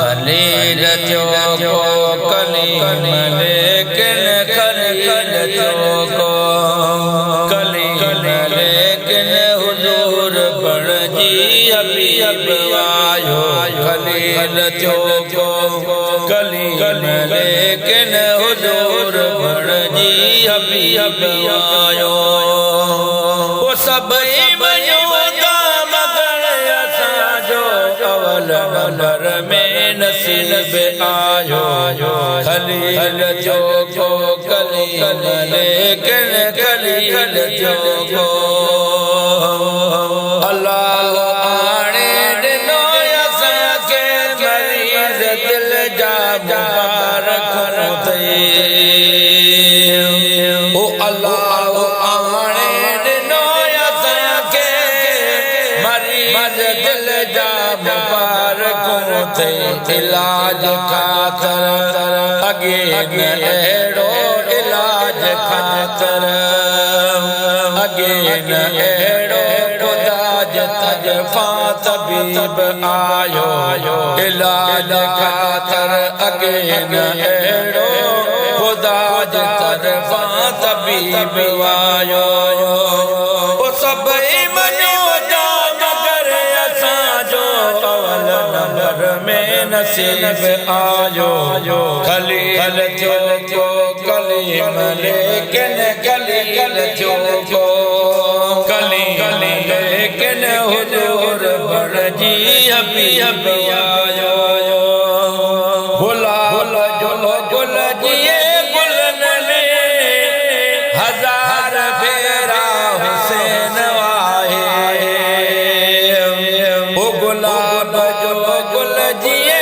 खलील जो को कलीम लेकिन खलील जो को कलीम लेकिन हुजूर बण जी हबीब आयो खलील जो को कलीम लेकिन हुजूर बण जी हबीब आयो वो सब नंबर में नसीब आयो खलील जो को कलीम लेकिन खलील जो को अल्लाह आने दिनो असांखे मरीज़ दिल जा मुबारक थे ओ अल्लाह आने दिनो असांखे मरीज़ दिल जा इलाज खातर अगे न अहिड़ो इलाज खातर अगे न अहिड़ो खुदा जे तर्फ़ां तबीब आयो इलाज खातर अगे न अहिड़ो खुदा जे तर्फ़ां तबीब आयो सभई नसीब आयो खलील जो को कलीम लेकिन खलील जो को कलीम लेकिन हुजूर बण जी हबीब आयो गुलाब जो गुल जिए गुलन में हजार फेरा हुसैन आए ओ गुलाब जो गुल जिए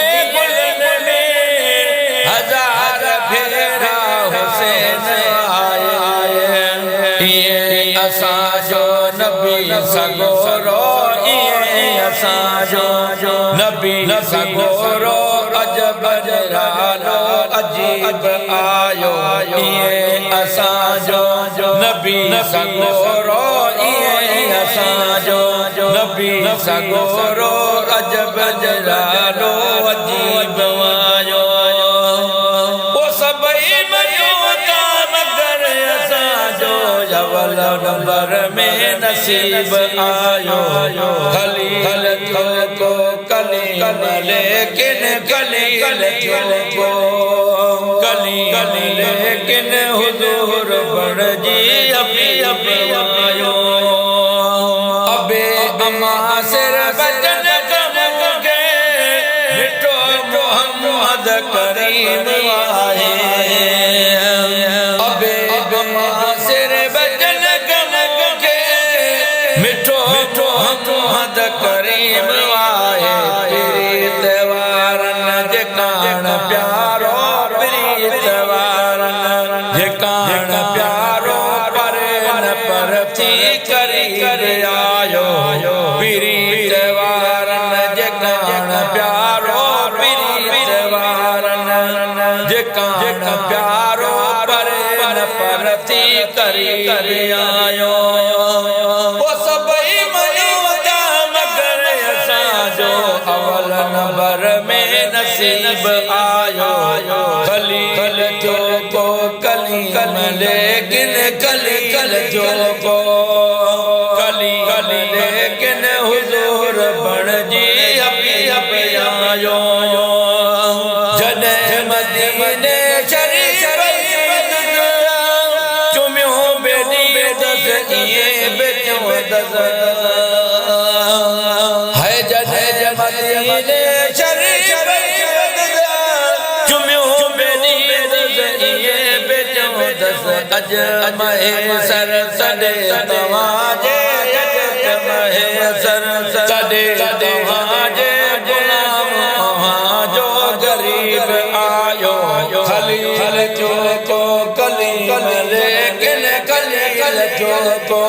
असांजो नबी सगोरो असांजो नबी सगोरो अजब जरानो अजीब आयो असांजो नबी सगोरो असांजो नबी सगोरो अजब जरानो अजीब आयो नंबर में नसीब आयो खलील जो को कलीम लेकिन खलील जो को कलीम लेकिन हुजूर बण जी हबीब आयो अबे अमा सिर बचन कम के मिठो मोहम्मद करीम आए अबे अमा सिर बचन मोहम्मद करीम आए प्रीत वारन जकान प्यारो प्रीत वारन जकान प्यारो परन पर थी करीब आयो प्रीत वारन जकान प्यारो प्रीत वारन जकान प्यारो परन पर थी करीब आयो नंबर में नसीब आयो खलील जो को कलीम लेकिन खलील जो को कलीम लेकिन हुजूर बण जी हबीब आयो जॾहिं मदीने शरीफ़ चुमियो बेदी दस इए बेचो दस है जॾहिं मदीने शरीफ़ चुमियो बेदी दस इए बेचो दस अज महेसर सॾे तव्हांजे अज महेसर सॾे तव्हांजे गुलाम जो गरीब आयो खलील जो को कलीम लेकिन खलील जो को